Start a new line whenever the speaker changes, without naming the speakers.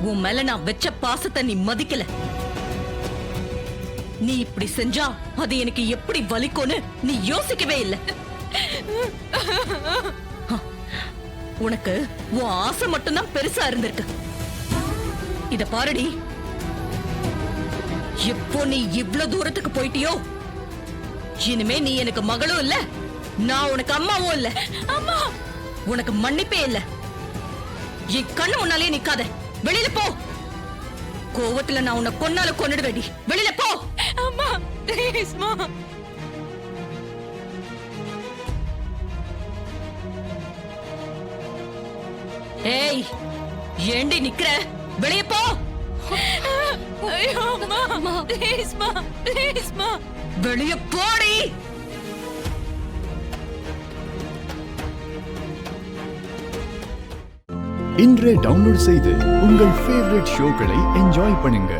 உன் மேல நான் வச்ச பாசத்தை நீ மதிக்கல. நீ இப்படி செஞ்சா அது எனக்கு எப்படி வலிக்கும்னு நீ யோசிக்கவே இல்லை. உனக்கு உன் ஆசை மட்டும்தான் பெருசா இருந்திருக்கு. இத பாருடி, எப்போ நீ இவ்ளோ தூரத்துக்கு போயிட்டியோ, இனிமே நீ எனக்கு மகளும் இல்ல, நான் உனக்கு அம்மாவும் இல்ல. அம்மா, உனக்கு மன்னிப்பே இல்ல. என் கண்ணு முன்னாலே நிக்காத, வெளியில போ. கோவத்துல நான் உன்னை கொன்னால கொன்னுடுவேடி, வெளியில போ. அம்மா ப்ளீஸ் மா. ஏய், ஏண்டி நிக்கிற? வெளியே போ. ஐயோ அம்மா, ப்ளீஸ் மா, ப்ளீஸ் மா, வெளியே போடி.
இன்றே டவுன்லோட் செய்து உங்கள் ஃபேவரட் ஷோக்களை என்ஜாய் பண்ணுங்க.